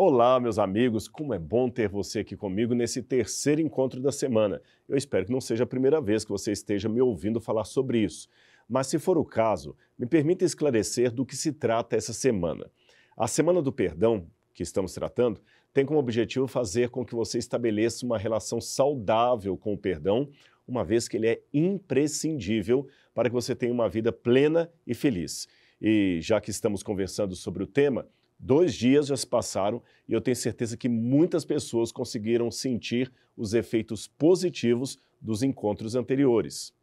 Olá, meus amigos, como é bom ter você aqui comigo nesse terceiro encontro da semana. Eu espero que não seja a primeira vez que você esteja me ouvindo falar sobre isso. Mas se for o caso, me permita esclarecer do que se trata essa semana. A Semana do Perdão, que estamos tratando, tem como objetivo fazer com que você estabeleça uma relação saudável com o perdão, uma vez que ele é imprescindível para que você tenha uma vida plena e feliz. E já que estamos conversando sobre o tema, 2 dias já se passaram e eu tenho certeza que muitas pessoas conseguiram sentir os efeitos positivos dos encontros anteriores.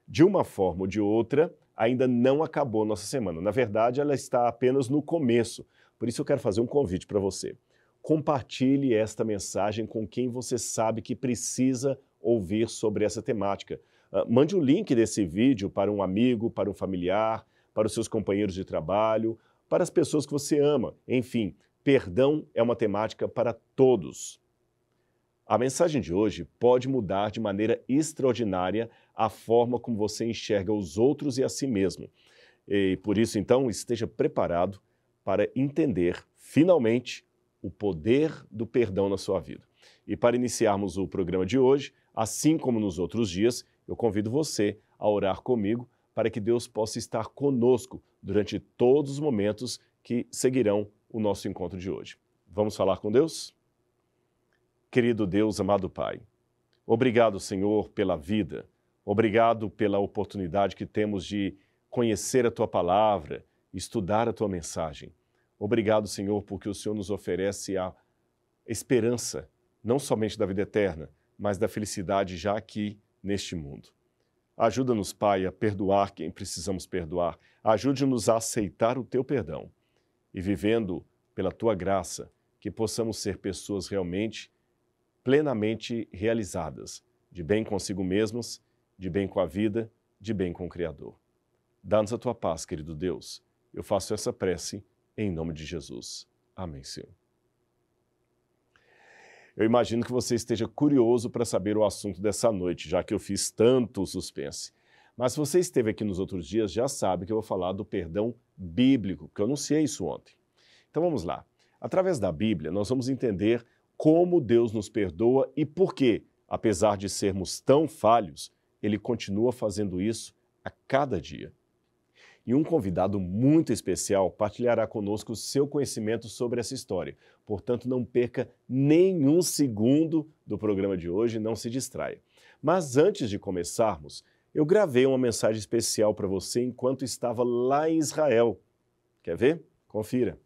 De uma forma ou de outra, ainda não acabou nossa semana. Na verdade, ela está apenas no começo. Por isso eu quero fazer um convite para você. Compartilhe esta mensagem com quem você sabe que precisa ouvir sobre essa temática. Mande o link desse vídeo para um amigo, para um familiar, para os seus companheiros de trabalho, para as pessoas que você ama. Enfim, perdão é uma temática para todos. A mensagem de hoje pode mudar de maneira extraordinária a forma como você enxerga os outros e a si mesmo. E por isso, então, esteja preparado para entender, finalmente, o poder do perdão na sua vida. E para iniciarmos o programa de hoje, assim como nos outros dias, eu convido você a orar comigo para que Deus possa estar conosco durante todos os momentos que seguirão o nosso encontro de hoje. Vamos falar com Deus? Querido Deus, amado Pai, obrigado, Senhor, pela vida, obrigado pela oportunidade que temos de conhecer a Tua palavra, estudar a Tua mensagem. Obrigado, Senhor, porque o Senhor nos oferece a esperança, não somente da vida eterna, mas da felicidade já aqui neste mundo. Ajuda-nos, Pai, a perdoar quem precisamos perdoar. Ajude-nos a aceitar o Teu perdão. E vivendo pela Tua graça, que possamos ser pessoas realmente, plenamente realizadas, de bem consigo mesmos, de bem com a vida, de bem com o Criador. Dá-nos a Tua paz, querido Deus. Eu faço essa prece em nome de Jesus. Amém, Senhor. Eu imagino que você esteja curioso para saber o assunto dessa noite, já que eu fiz tanto suspense. Mas se você esteve aqui nos outros dias, já sabe que eu vou falar do perdão bíblico, que eu anunciei isso ontem. Então vamos lá. Através da Bíblia, nós vamos entender como Deus nos perdoa e por que, apesar de sermos tão falhos, Ele continua fazendo isso a cada dia. E um convidado muito especial partilhará conosco o seu conhecimento sobre essa história. Portanto, não perca nenhum segundo do programa de hoje, não se distraia. Mas antes de começarmos, eu gravei uma mensagem especial para você enquanto estava lá em Israel. Quer ver? Confira.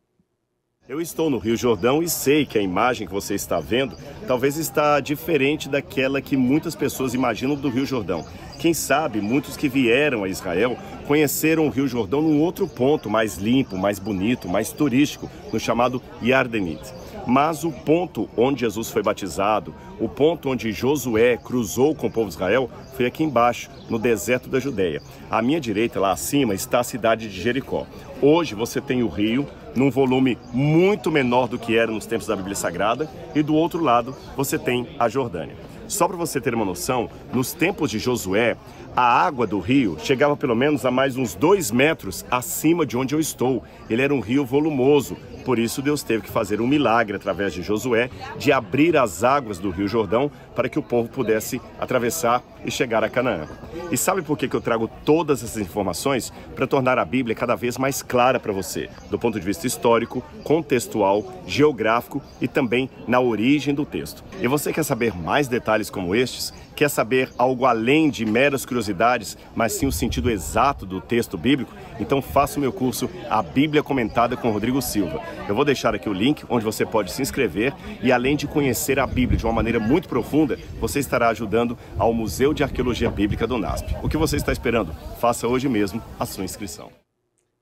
Eu estou no Rio Jordão e sei que a imagem que você está vendo talvez está diferente daquela que muitas pessoas imaginam do Rio Jordão. Quem sabe, muitos que vieram a Israel conheceram o Rio Jordão num outro ponto mais limpo, mais bonito, mais turístico, no chamado Yardenit. Mas o ponto onde Jesus foi batizado, o ponto onde Josué cruzou com o povo de Israel, foi aqui embaixo, no deserto da Judéia. À minha direita, lá acima, está a cidade de Jericó. Hoje você tem o rio, num volume muito menor do que era nos tempos da Bíblia Sagrada, e do outro lado você tem a Jordânia. Só para você ter uma noção, nos tempos de Josué, a água do rio chegava pelo menos a mais uns 2 metros acima de onde eu estou. Ele era um rio volumoso, por isso Deus teve que fazer um milagre através de Josué, de abrir as águas do Rio Jordão para que o povo pudesse atravessar e chegar a Canaã. E sabe por que eu trago todas essas informações? Para tornar a Bíblia cada vez mais clara para você, do ponto de vista histórico, contextual, geográfico e também na origem do texto. E você quer saber mais detalhes como estes? Quer saber algo além de meras curiosidades, mas sim o sentido exato do texto bíblico? Então faça o meu curso A Bíblia Comentada com Rodrigo Silva. Eu vou deixar aqui o link onde você pode se inscrever e, além de conhecer a Bíblia de uma maneira muito profunda, você estará ajudando ao Museu de Arqueologia Bíblica do NASP. O que você está esperando? Faça hoje mesmo a sua inscrição.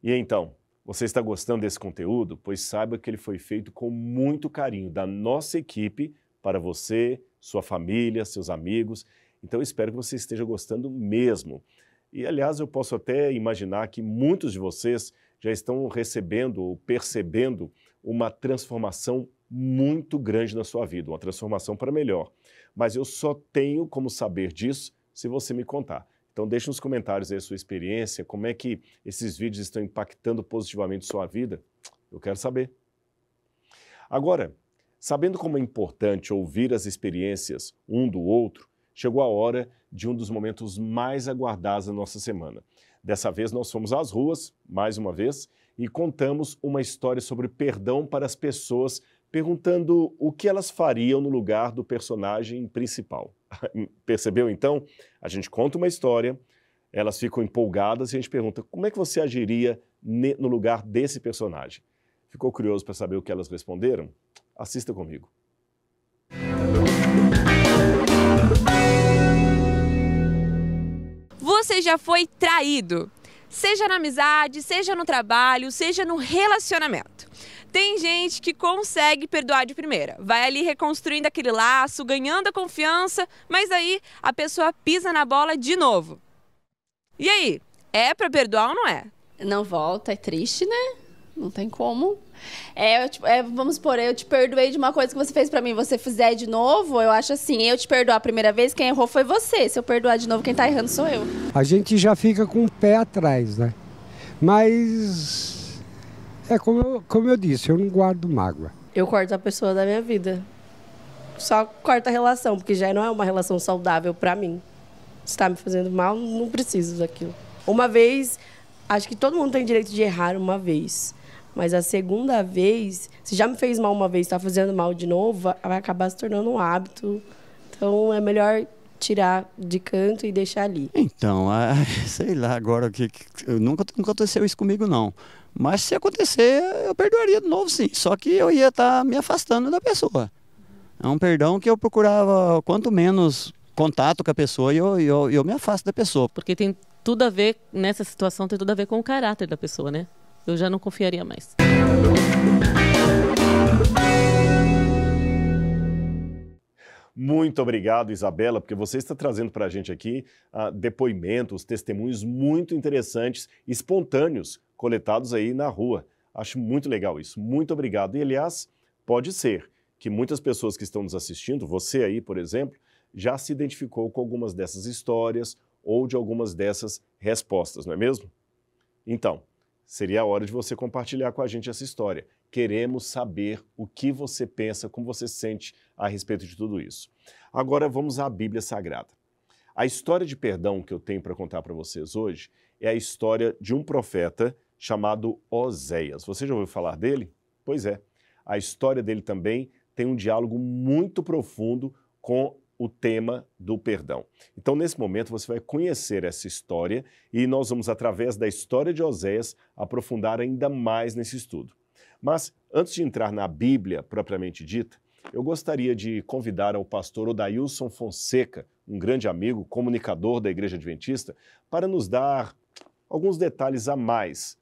E então, você está gostando desse conteúdo? Pois saiba que ele foi feito com muito carinho da nossa equipe para você, sua família, seus amigos. Então eu espero que você esteja gostando mesmo. E aliás, eu posso até imaginar que muitos de vocês já estão recebendo ou percebendo uma transformação muito grande na sua vida, uma transformação para melhor. Mas eu só tenho como saber disso se você me contar. Então deixe nos comentários aí a sua experiência, como é que esses vídeos estão impactando positivamente sua vida. Eu quero saber. Agora, sabendo como é importante ouvir as experiências um do outro, chegou a hora de um dos momentos mais aguardados da nossa semana. Dessa vez nós fomos às ruas, mais uma vez, e contamos uma história sobre perdão para as pessoas, perguntando o que elas fariam no lugar do personagem principal. Percebeu então? A gente conta uma história, elas ficam empolgadas e a gente pergunta como é que você agiria no lugar desse personagem. Ficou curioso para saber o que elas responderam? Assista comigo. Você já foi traído? Seja na amizade, seja no trabalho, seja no relacionamento. Tem gente que consegue perdoar de primeira, vai ali reconstruindo aquele laço, ganhando a confiança, mas aí a pessoa pisa na bola de novo. E aí, é pra perdoar ou não é? Não volta, é triste, né? Não tem como. Vamos supor, eu te perdoei de uma coisa que você fez pra mim, você fizer de novo, eu acho assim, eu te perdoar a primeira vez, quem errou foi você. Se eu perdoar de novo, quem tá errando sou eu. A gente já fica com o pé atrás, né? Mas, como eu disse, eu não guardo mágoa. Eu corto a pessoa da minha vida. Só corto a relação, porque já não é uma relação saudável pra mim. Se tá me fazendo mal, não preciso daquilo. Uma vez, acho que todo mundo tem direito de errar uma vez. Mas a segunda vez, se já me fez mal uma vez, está fazendo mal de novo, vai acabar se tornando um hábito. Então, é melhor tirar de canto e deixar ali. Então, sei lá agora, nunca aconteceu isso comigo, não. Mas se acontecer, eu perdoaria de novo, sim. Só que eu ia estar me afastando da pessoa. É um perdão que eu procurava, quanto menos contato com a pessoa, eu me afasto da pessoa. Porque tem tudo a ver, nessa situação, tem tudo a ver com o caráter da pessoa, né? Eu já não confiaria mais. Muito obrigado, Isabela, porque você está trazendo para a gente aqui depoimentos, testemunhos muito interessantes, espontâneos, coletados aí na rua. Acho muito legal isso. Muito obrigado. E, aliás, pode ser que muitas pessoas que estão nos assistindo, você aí, por exemplo, já se identificou com algumas dessas histórias ou de algumas dessas respostas, não é mesmo? Então, seria a hora de você compartilhar com a gente essa história. Queremos saber o que você pensa, como você sente a respeito de tudo isso. Agora vamos à Bíblia Sagrada. A história de perdão que eu tenho para contar para vocês hoje é a história de um profeta chamado Oséias. Você já ouviu falar dele? Pois é. A história dele também tem um diálogo muito profundo com o tema do perdão. Então, nesse momento, você vai conhecer essa história e nós vamos, através da história de Oséias, aprofundar ainda mais nesse estudo. Mas, antes de entrar na Bíblia propriamente dita, eu gostaria de convidar ao pastor Odailson Fonseca, um grande amigo, comunicador da Igreja Adventista, para nos dar alguns detalhes a mais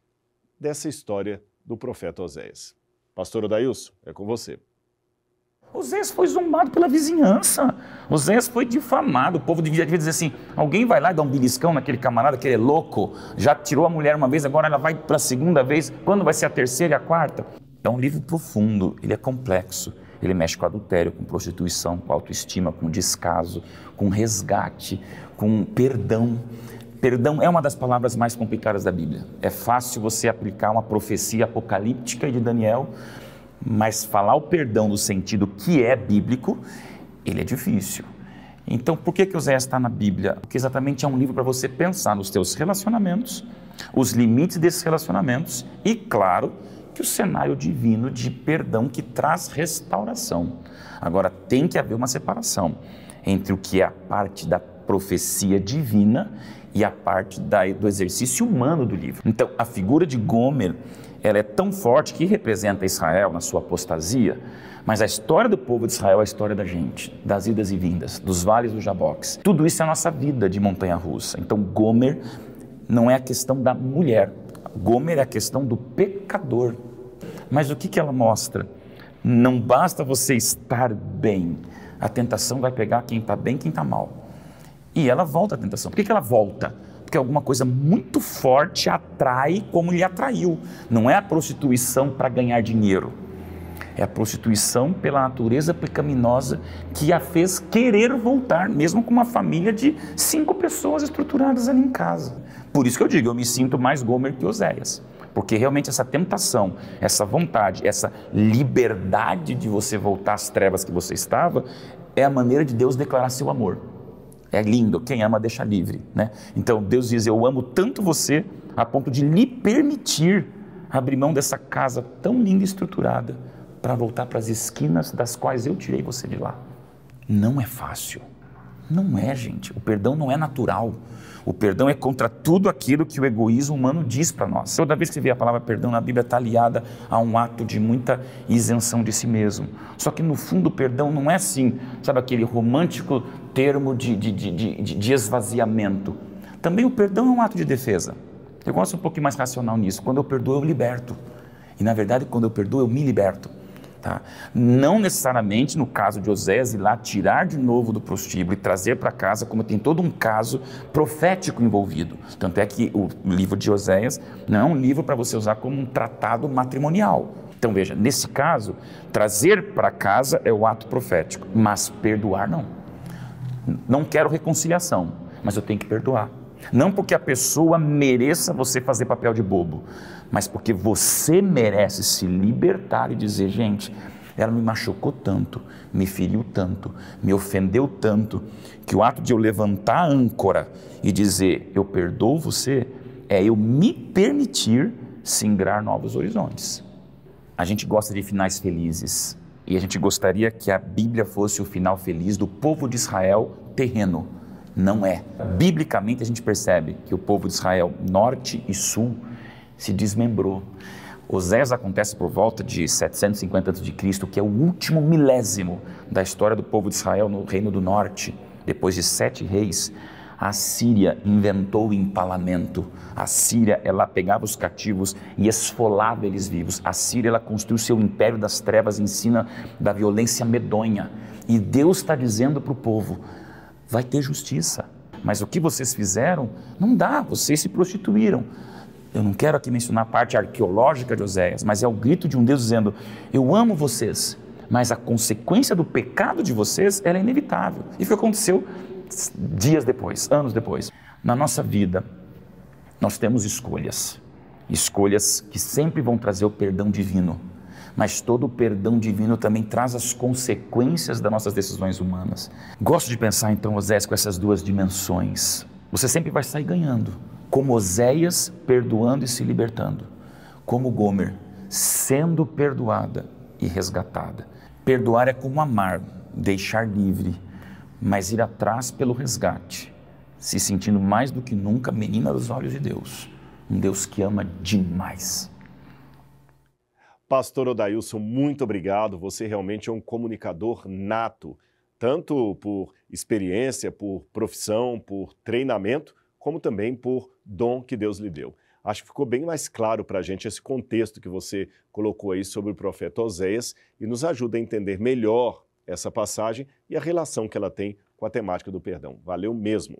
dessa história do profeta Oséias. Pastor Odailson, é com você. Oséias foi zombado pela vizinhança, Oséias foi difamado, o povo devia dizer assim, alguém vai lá e dá um beliscão naquele camarada que ele é louco, já tirou a mulher uma vez, agora ela vai para a segunda vez, quando vai ser a terceira e a quarta? É um livro profundo, ele é complexo, ele mexe com adultério, com prostituição, com autoestima, com descaso, com resgate, com perdão. Perdão é uma das palavras mais complicadas da Bíblia, é fácil você aplicar uma profecia apocalíptica de Daniel, mas falar o perdão no sentido que é bíblico, ele é difícil. Então, por que Oséias está na Bíblia? Porque exatamente é um livro para você pensar nos teus relacionamentos, os limites desses relacionamentos e, claro, que o cenário divino de perdão que traz restauração. Agora, tem que haver uma separação entre o que é a parte da profecia divina e a parte do exercício humano do livro. Então, a figura de Gomer, ela é tão forte que representa Israel na sua apostasia, mas a história do povo de Israel é a história da gente, das idas e vindas, dos vales do Jaboques. Tudo isso é a nossa vida de montanha-russa. Então, Gomer não é a questão da mulher, Gomer é a questão do pecador. Mas o que ela mostra? Não basta você estar bem, a tentação vai pegar quem está bem e quem está mal. E ela volta à tentação. Por que ela volta? Porque alguma coisa muito forte atrai como lhe atraiu. Não é a prostituição para ganhar dinheiro. É a prostituição pela natureza pecaminosa que a fez querer voltar, mesmo com uma família de 5 pessoas estruturadas ali em casa. Por isso que eu digo, eu me sinto mais Gomer que Oséias. Porque realmente essa tentação, essa vontade, essa liberdade de você voltar às trevas que você estava, é a maneira de Deus declarar seu amor. É lindo, quem ama deixa livre, né? Então Deus diz, eu amo tanto você, a ponto de lhe permitir abrir mão dessa casa tão linda e estruturada, para voltar para as esquinas das quais eu tirei você de lá. Não é fácil. Não é, gente. O perdão não é natural. O perdão é contra tudo aquilo que o egoísmo humano diz para nós. Toda vez que você vê a palavra perdão na Bíblia, está aliada a um ato de muita isenção de si mesmo. Só que no fundo o perdão não é assim, sabe, aquele romântico termo de esvaziamento. Também o perdão é um ato de defesa. Eu gosto um pouquinho mais racional nisso. Quando eu perdoo, eu liberto. E na verdade, quando eu perdoo, eu me liberto. Tá? Não necessariamente no caso de Oséias ir lá tirar de novo do prostíbulo e trazer para casa, como tem todo um caso profético envolvido. Tanto é que o livro de Oséias não é um livro para você usar como um tratado matrimonial. Então veja, nesse caso, trazer para casa é o ato profético, mas perdoar não. Não quero reconciliação, mas eu tenho que perdoar. Não porque a pessoa mereça você fazer papel de bobo, mas porque você merece se libertar e dizer, gente, ela me machucou tanto, me feriu tanto, me ofendeu tanto, que o ato de eu levantar a âncora e dizer, eu perdoo você, é eu me permitir singrar novos horizontes. A gente gosta de finais felizes, e a gente gostaria que a Bíblia fosse o final feliz do povo de Israel terreno. Não é. Biblicamente a gente percebe que o povo de Israel, norte e sul, se desmembrou. Oséias acontece por volta de 750 a.C., que é o último milésimo da história do povo de Israel no Reino do Norte. Depois de 7 reis, a Síria inventou o empalamento. A Síria, ela pegava os cativos e esfolava eles vivos. A Síria, ela construiu seu império das trevas em cima da violência medonha. E Deus está dizendo para o povo, vai ter justiça, mas o que vocês fizeram não dá, vocês se prostituíram. Eu não quero aqui mencionar a parte arqueológica de Oséias, mas é o grito de um Deus dizendo, eu amo vocês, mas a consequência do pecado de vocês, ela é inevitável. E foi o que aconteceu dias depois, anos depois. Na nossa vida, nós temos escolhas que sempre vão trazer o perdão divino. Mas todo o perdão divino também traz as consequências das nossas decisões humanas. Gosto de pensar então, Oséias, com essas duas dimensões. Você sempre vai sair ganhando, como Oséias perdoando e se libertando, como Gomer sendo perdoada e resgatada. Perdoar é como amar, deixar livre, mas ir atrás pelo resgate, se sentindo mais do que nunca menina dos olhos de Deus, um Deus que ama demais. Pastor Odailson, muito obrigado. Você realmente é um comunicador nato, tanto por experiência, por profissão, por treinamento, como também por dom que Deus lhe deu. Acho que ficou bem mais claro para a gente esse contexto que você colocou aí sobre o profeta Oséias e nos ajuda a entender melhor essa passagem e a relação que ela tem com a temática do perdão. Valeu mesmo!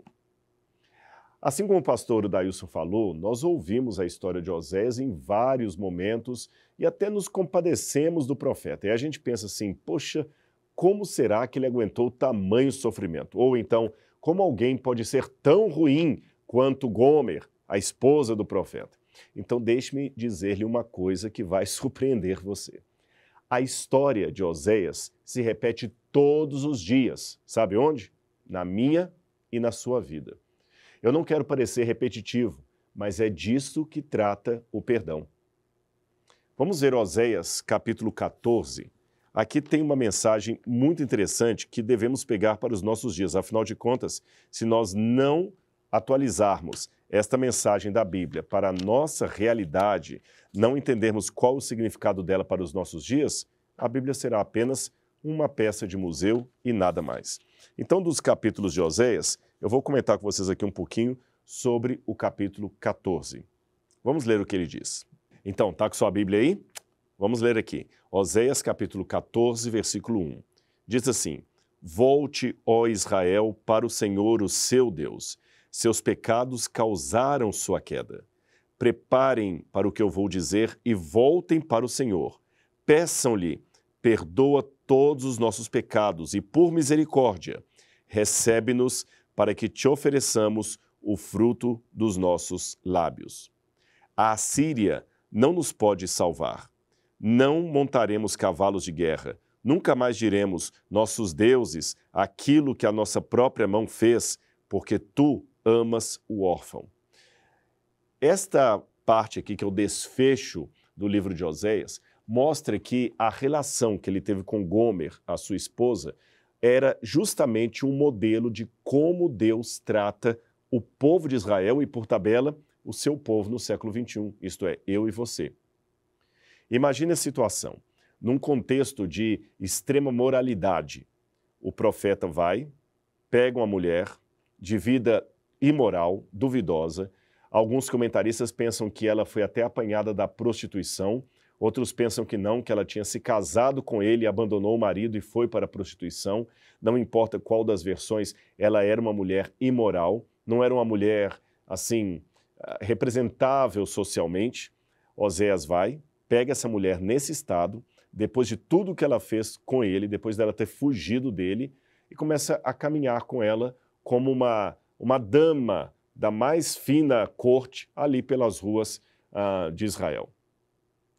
Assim como o pastor Odailson falou, nós ouvimos a história de Oséias em vários momentos e até nos compadecemos do profeta. E a gente pensa assim, poxa, como será que ele aguentou tamanho sofrimento? Ou então, como alguém pode ser tão ruim quanto Gomer, a esposa do profeta? Então deixe-me dizer-lhe uma coisa que vai surpreender você. A história de Oséias se repete todos os dias. Sabe onde? Na minha e na sua vida. Eu não quero parecer repetitivo, mas é disso que trata o perdão. Vamos ver Oséias, capítulo 14. Aqui tem uma mensagem muito interessante que devemos pegar para os nossos dias. Afinal de contas, se nós não atualizarmos esta mensagem da Bíblia para a nossa realidade, não entendermos qual o significado dela para os nossos dias, a Bíblia será apenas uma peça de museu e nada mais. Então, dos capítulos de Oséias, eu vou comentar com vocês aqui um pouquinho sobre o capítulo 14. Vamos ler o que ele diz. Então, está com sua Bíblia aí? Vamos ler aqui. Oséias, capítulo 14, versículo 1. Diz assim, volte, ó Israel, para o Senhor, o seu Deus. Seus pecados causaram sua queda. Preparem para o que eu vou dizer e voltem para o Senhor. Peçam-lhe, perdoa todos os nossos pecados e, por misericórdia, recebe-nos para que te ofereçamos o fruto dos nossos lábios. A Assíria não nos pode salvar. Não montaremos cavalos de guerra. Nunca mais diremos, nossos deuses, aquilo que a nossa própria mão fez, porque tu amas o órfão. Esta parte aqui, que é o desfecho do livro de Oséias, mostra que a relação que ele teve com Gomer, a sua esposa, era justamente um modelo de como Deus trata o povo de Israel e, por tabela, o seu povo no século XXI, isto é, eu e você. Imagine a situação. Num contexto de extrema moralidade, o profeta vai, pega uma mulher de vida imoral, duvidosa. Alguns comentaristas pensam que ela foi até apanhada da prostituição, outros pensam que não, que ela tinha se casado com ele, abandonou o marido e foi para a prostituição. Não importa qual das versões, ela era uma mulher imoral, não era uma mulher, assim, representável socialmente. Oséias vai, pega essa mulher nesse estado, depois de tudo que ela fez com ele, depois dela ter fugido dele, e começa a caminhar com ela como uma dama da mais fina corte ali pelas ruas de Israel.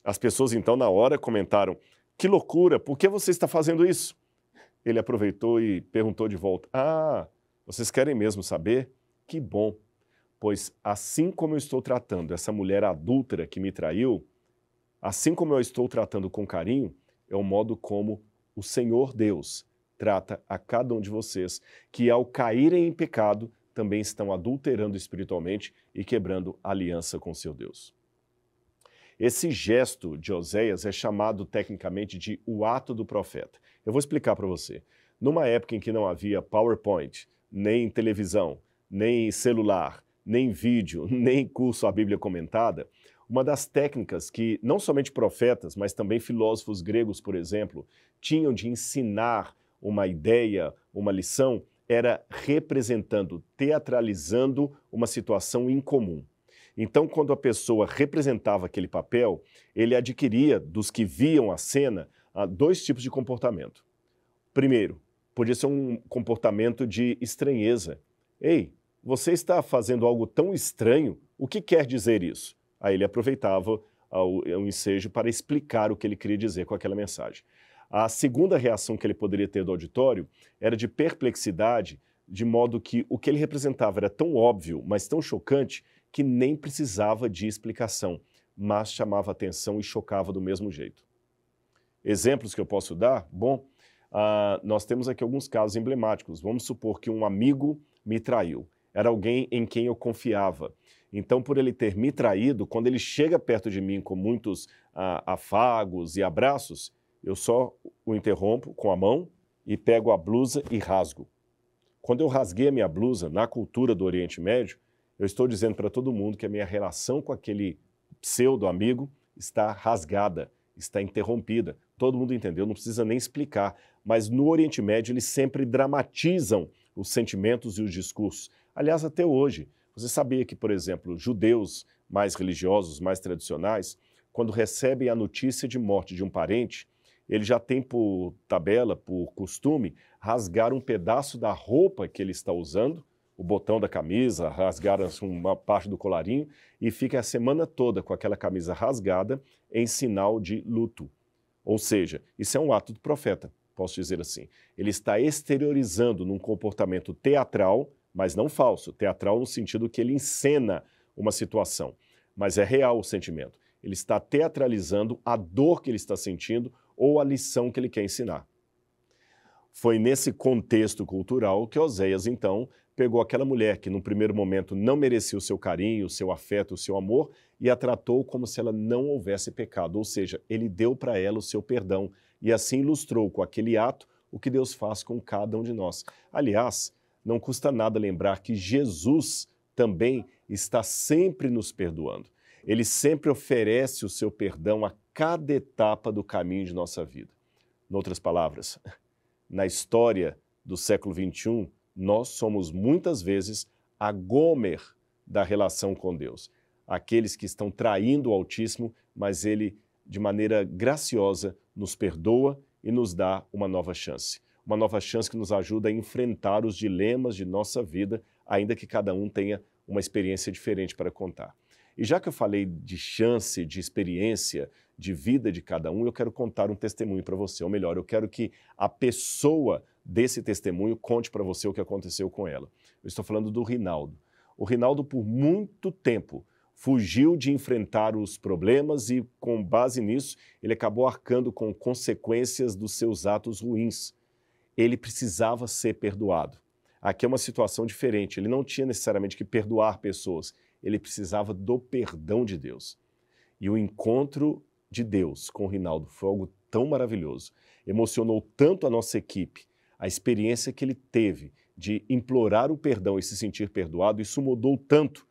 As pessoas, então, na hora comentaram, que loucura, por que você está fazendo isso? Ele aproveitou e perguntou de volta, vocês querem mesmo saber? Que bom, pois assim como eu estou tratando essa mulher adúltera que me traiu, assim como eu estou tratando com carinho, é o modo como o Senhor Deus trata a cada um de vocês, que ao caírem em pecado, também estão adulterando espiritualmente e quebrando a aliança com seu Deus. Esse gesto de Oséias é chamado tecnicamente de o ato do profeta. Eu vou explicar para você. Numa época em que não havia PowerPoint, nem televisão, nem celular, nem vídeo, nem curso à Bíblia comentada, uma das técnicas que não somente profetas, mas também filósofos gregos, por exemplo, tinham de ensinar uma ideia, uma lição, era representando, teatralizando uma situação incomum. Então, quando a pessoa representava aquele papel, ele adquiria, dos que viam a cena, dois tipos de comportamento. Primeiro, podia ser um comportamento de estranheza. Ei, você está fazendo algo tão estranho, o que quer dizer isso? Aí ele aproveitava o ensejo para explicar o que ele queria dizer com aquela mensagem. A segunda reação que ele poderia ter do auditório era de perplexidade, de modo que o que ele representava era tão óbvio, mas tão chocante, que nem precisava de explicação, mas chamava atenção e chocava do mesmo jeito. Exemplos que eu posso dar? Bom, nós temos aqui alguns casos emblemáticos. Vamos supor que um amigo me traiu. Era alguém em quem eu confiava. Então, por ele ter me traído, quando ele chega perto de mim com muitos afagos e abraços, eu só o interrompo com a mão e pego a blusa e rasgo. Quando eu rasguei a minha blusa, na cultura do Oriente Médio, eu estou dizendo para todo mundo que a minha relação com aquele pseudo-amigo está rasgada, está interrompida. Todo mundo entendeu, não precisa nem explicar. Mas no Oriente Médio eles sempre dramatizam os sentimentos e os discursos. Aliás, até hoje. Você sabia que, por exemplo, judeus mais religiosos, mais tradicionais, quando recebem a notícia de morte de um parente, ele já tem por tabela, por costume, rasgar um pedaço da roupa que ele está usando, o botão da camisa, rasgar uma parte do colarinho, e fica a semana toda com aquela camisa rasgada em sinal de luto. Ou seja, isso é um ato do profeta, posso dizer assim. Ele está exteriorizando num comportamento teatral, mas não falso, teatral no sentido que ele encena uma situação, mas é real o sentimento. Ele está teatralizando a dor que ele está sentindo ou a lição que ele quer ensinar. Foi nesse contexto cultural que Oséias, então, pegou aquela mulher que, num primeiro momento, não merecia o seu carinho, o seu afeto, o seu amor, e a tratou como se ela não houvesse pecado, ou seja, ele deu para ela o seu perdão, e assim ilustrou com aquele ato o que Deus faz com cada um de nós. Aliás, não custa nada lembrar que Jesus também está sempre nos perdoando. Ele sempre oferece o seu perdão a cada etapa do caminho de nossa vida. Em outras palavras, na história do século XXI, nós somos muitas vezes a Gomer da relação com Deus. Aqueles que estão traindo o Altíssimo, mas Ele, de maneira graciosa, nos perdoa e nos dá uma nova chance. Uma nova chance que nos ajuda a enfrentar os dilemas de nossa vida ainda que cada um tenha uma experiência diferente para contar. E já que eu falei de chance, de experiência, de vida de cada um, eu quero contar um testemunho para você. Ou melhor, eu quero que a pessoa desse testemunho conte para você o que aconteceu com ela. Eu estou falando do Rinaldo. O Rinaldo, por muito tempo, fugiu de enfrentar os problemas e, com base nisso, ele acabou arcando com consequências dos seus atos ruins. Ele precisava ser perdoado. Aqui é uma situação diferente. Ele não tinha necessariamente que perdoar pessoas. Ele precisava do perdão de Deus. E o encontro de Deus com o Rinaldo foi algo tão maravilhoso. Emocionou tanto a nossa equipe, a experiência que ele teve de implorar o perdão e se sentir perdoado, isso mudou tanto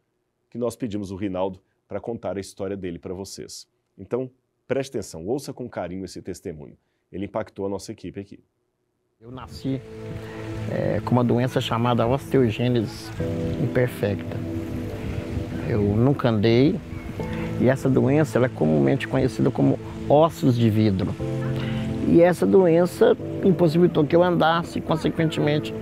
que nós pedimos o Rinaldo para contar a história dele para vocês. Então, preste atenção, ouça com carinho esse testemunho. Ele impactou a nossa equipe aqui. Eu nasci com uma doença chamada osteogênese imperfecta. Eu nunca andei e essa doença ela é comumente conhecida como ossos de vidro. E essa doença impossibilitou que eu andasse, consequentemente,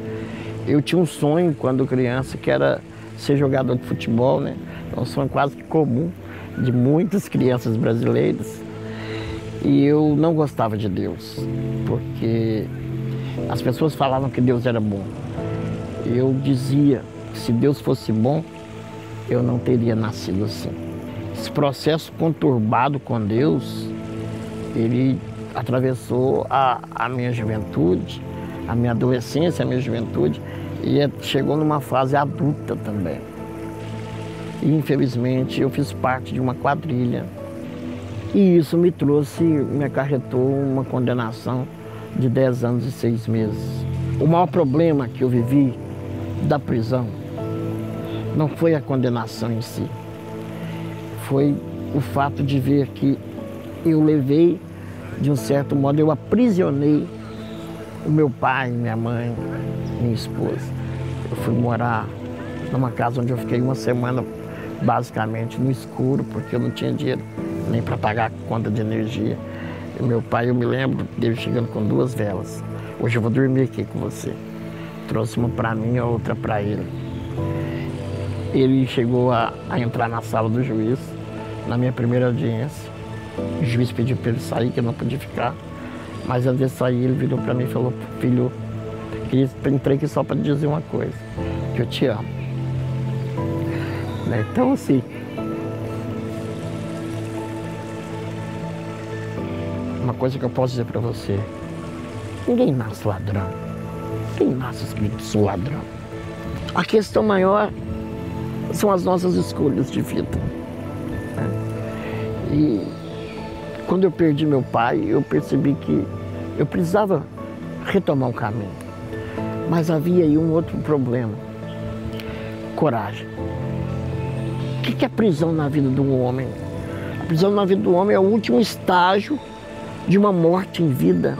eu tinha um sonho quando criança que era ser jogador de futebol, né? É um sonho quase que comum de muitas crianças brasileiras. E eu não gostava de Deus, porque as pessoas falavam que Deus era bom. Eu dizia que se Deus fosse bom, eu não teria nascido assim. Esse processo conturbado com Deus, ele atravessou a minha juventude, a minha adolescência, a minha juventude, e chegou numa fase adulta também. E, infelizmente, eu fiz parte de uma quadrilha. E isso me acarretou uma condenação de 10 anos e 6 meses. O maior problema que eu vivi da prisão não foi a condenação em si. Foi o fato de ver que eu levei, de um certo modo, eu aprisionei o meu pai, minha mãe, minha esposa. Eu fui morar numa casa onde eu fiquei uma semana basicamente no escuro, porque eu não tinha dinheiro nem para pagar a conta de energia. E meu pai, eu me lembro dele chegando com 2 velas. Hoje eu vou dormir aqui com você. Trouxe uma para mim e a outra para ele. Ele chegou a entrar na sala do juiz, na minha primeira audiência. O juiz pediu para ele sair, que eu não podia ficar. Mas antes de sair, ele virou para mim e falou: filho, entrei aqui só para te dizer uma coisa, que eu te amo. Então, assim, uma coisa que eu posso dizer para você: ninguém nasce ladrão. Quem nasce escrito sou ladrão. A questão maior são as nossas escolhas de vida. E quando eu perdi meu pai, eu percebi que eu precisava retomar o caminho. Mas havia aí um outro problema: coragem. O que é a prisão na vida de um homem? A prisão na vida do homem é o último estágio de uma morte em vida.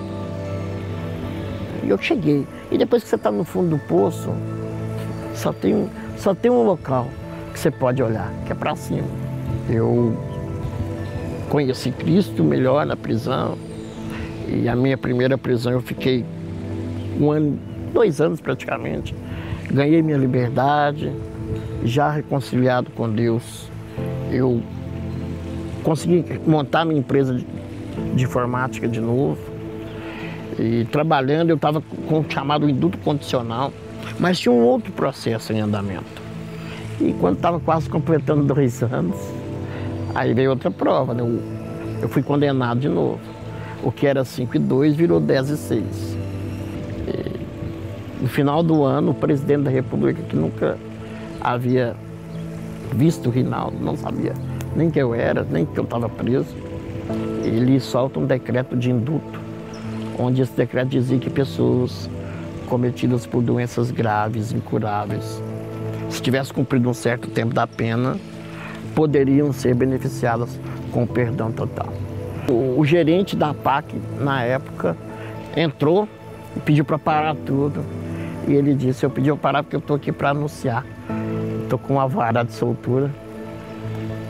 E eu cheguei. E depois que você está no fundo do poço, só tem um local que você pode olhar, que é para cima. Eu conheci Cristo melhor na prisão. E a minha primeira prisão eu fiquei 1 ano, 2 anos praticamente. Ganhei minha liberdade, já reconciliado com Deus. Eu consegui montar minha empresa de informática de novo. E trabalhando, eu estava com o chamado induto condicional, mas tinha um outro processo em andamento. E quando estava quase completando 2 anos, aí veio outra prova, né? Eu fui condenado de novo. O que era 5 e 2 virou 10 e 6. E, no final do ano, o presidente da República, que nunca havia visto o Rinaldo, não sabia nem que eu era, nem que eu estava preso, ele solta um decreto de induto, onde esse decreto dizia que pessoas cometidas por doenças graves, incuráveis, se tivessem cumprido um certo tempo da pena, poderiam ser beneficiadas com o perdão total. O gerente da PAC, na época, entrou e pediu para parar tudo. E ele disse: eu pedi para parar porque eu estou aqui para anunciar. Estou com uma vara de soltura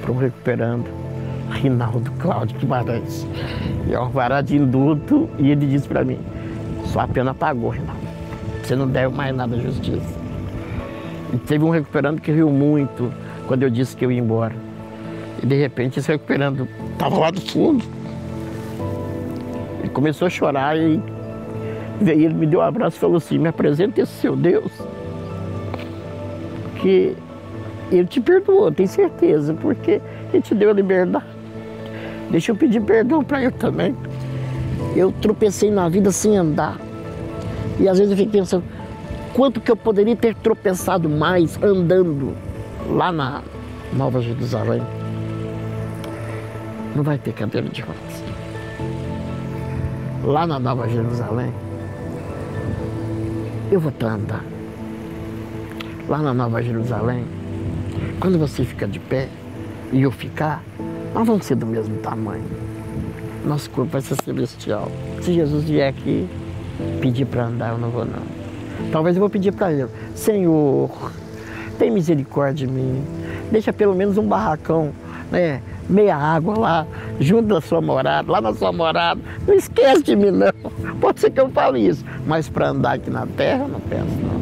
para o recuperando Rinaldo Cláudio Guimarães. E é uma vara de induto. E ele disse para mim: sua pena pagou, Rinaldo. Você não deve mais nada à justiça. E teve um recuperando que riu muito quando eu disse que eu ia embora. E de repente esse recuperando estava lá do fundo. Ele começou a chorar e veio, ele me deu um abraço e falou assim, me apresenta esse seu Deus, que ele te perdoou, tenho certeza, porque ele te deu a liberdade. Deixa eu pedir perdão para ele também. Eu tropecei na vida sem andar. E às vezes eu fico pensando, quanto que eu poderia ter tropeçado mais andando lá na Nova Jerusalém. Não vai ter cadeira de rodas. Lá na Nova Jerusalém, eu vou estar andando. Lá na Nova Jerusalém, quando você fica de pé e eu ficar, nós vamos ser do mesmo tamanho. Nosso corpo vai ser celestial. Se Jesus vier aqui pedir para andar, eu não vou não. Talvez eu vou pedir para ele, Senhor, tem misericórdia de mim. Deixa pelo menos um barracão, né? Meia água lá, junto da sua morada, lá na sua morada. Não esquece de mim não. Pode ser que eu fale isso, mas para andar aqui na terra eu não penso não.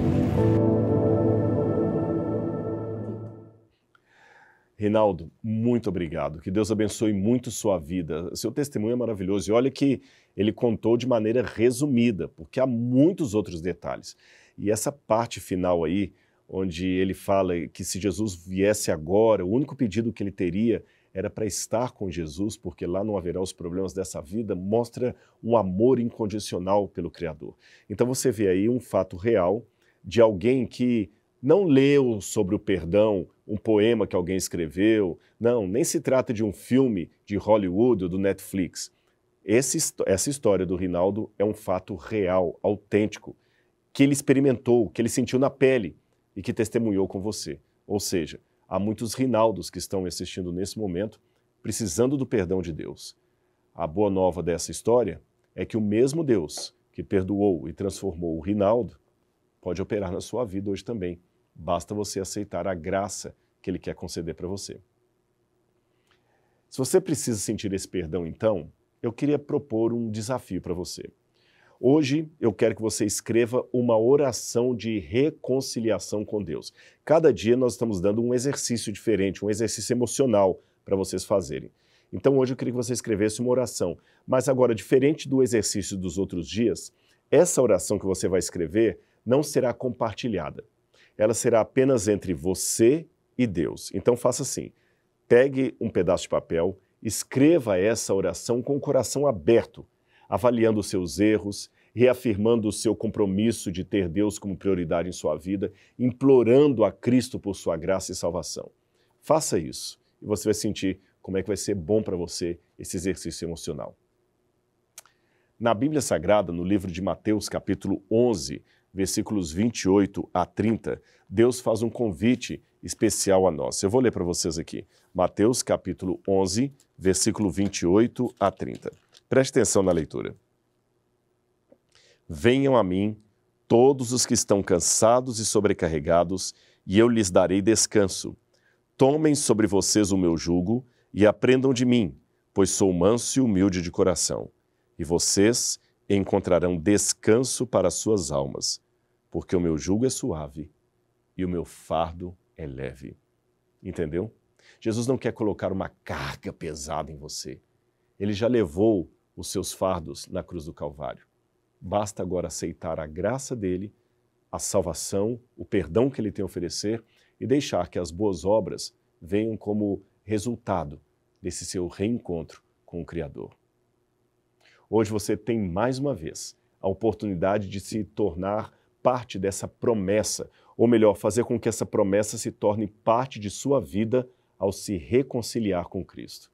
Rinaldo, muito obrigado. Que Deus abençoe muito sua vida. Seu testemunho é maravilhoso. E olha que ele contou de maneira resumida, porque há muitos outros detalhes. E essa parte final aí, onde ele fala que se Jesus viesse agora, o único pedido que ele teria era para estar com Jesus, porque lá não haverá os problemas dessa vida, mostra um amor incondicional pelo Criador. Então você vê aí um fato real de alguém que não leu sobre o perdão, um poema que alguém escreveu, não, nem se trata de um filme de Hollywood ou do Netflix. Essa história do Rinaldo é um fato real, autêntico, que ele experimentou, que ele sentiu na pele e que testemunhou com você. Ou seja, há muitos Rinaldos que estão me assistindo nesse momento, precisando do perdão de Deus. A boa nova dessa história é que o mesmo Deus que perdoou e transformou o Rinaldo pode operar na sua vida hoje também. Basta você aceitar a graça que Ele quer conceder para você. Se você precisa sentir esse perdão, então, eu queria propor um desafio para você. Hoje, eu quero que você escreva uma oração de reconciliação com Deus. Cada dia nós estamos dando um exercício diferente, um exercício emocional para vocês fazerem. Então, hoje eu queria que você escrevesse uma oração. Mas agora, diferente do exercício dos outros dias, essa oração que você vai escrever não será compartilhada. Ela será apenas entre você e Deus. Então faça assim, pegue um pedaço de papel, escreva essa oração com o coração aberto, avaliando os seus erros, reafirmando o seu compromisso de ter Deus como prioridade em sua vida, implorando a Cristo por sua graça e salvação. Faça isso e você vai sentir como é que vai ser bom para você esse exercício emocional. Na Bíblia Sagrada, no livro de Mateus, capítulo 11, versículos 28 a 30, Deus faz um convite especial a nós. Eu vou ler para vocês aqui. Mateus, capítulo 11, versículo 28 a 30. Preste atenção na leitura. Venham a mim todos os que estão cansados e sobrecarregados, e eu lhes darei descanso. Tomem sobre vocês o meu jugo e aprendam de mim, pois sou manso e humilde de coração. E vocês encontrarão descanso para as suas almas, porque o meu jugo é suave e o meu fardo é leve. Entendeu? Jesus não quer colocar uma carga pesada em você. Ele já levou os seus fardos na cruz do Calvário. Basta agora aceitar a graça dele, a salvação, o perdão que ele tem a oferecer e deixar que as boas obras venham como resultado desse seu reencontro com o Criador. Hoje você tem mais uma vez a oportunidade de se tornar parte dessa promessa, ou melhor, fazer com que essa promessa se torne parte de sua vida ao se reconciliar com Cristo.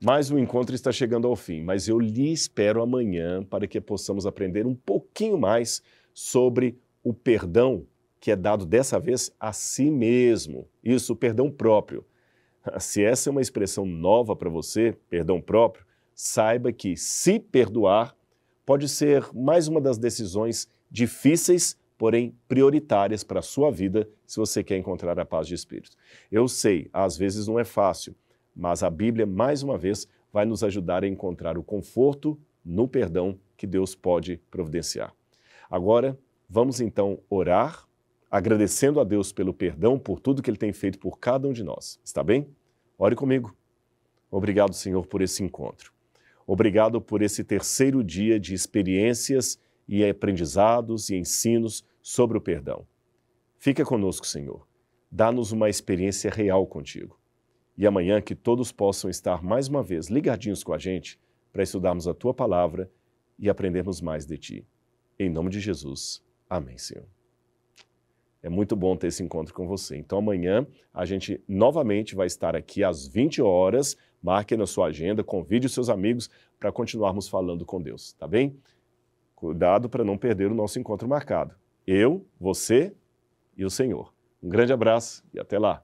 Mais um encontro está chegando ao fim, mas eu lhe espero amanhã para que possamos aprender um pouquinho mais sobre o perdão que é dado dessa vez a si mesmo. Isso, o perdão próprio. Se essa é uma expressão nova para você, perdão próprio, saiba que se perdoar pode ser mais uma das decisões difíceis, porém prioritárias para a sua vida, se você quer encontrar a paz de espírito. Eu sei, às vezes não é fácil, mas a Bíblia, mais uma vez, vai nos ajudar a encontrar o conforto no perdão que Deus pode providenciar. Agora, vamos então orar, agradecendo a Deus pelo perdão, por tudo que Ele tem feito por cada um de nós. Está bem? Ore comigo. Obrigado, Senhor, por esse encontro. Obrigado por esse terceiro dia de experiências e aprendizados e ensinos sobre o perdão. Fica conosco, Senhor. Dá-nos uma experiência real contigo. E amanhã que todos possam estar mais uma vez ligadinhos com a gente para estudarmos a Tua Palavra e aprendermos mais de Ti. Em nome de Jesus. Amém, Senhor. É muito bom ter esse encontro com você. Então amanhã a gente novamente vai estar aqui às 20 horas. Marque na sua agenda, convide os seus amigos para continuarmos falando com Deus, tá bem? Cuidado para não perder o nosso encontro marcado. Eu, você e o Senhor. Um grande abraço e até lá.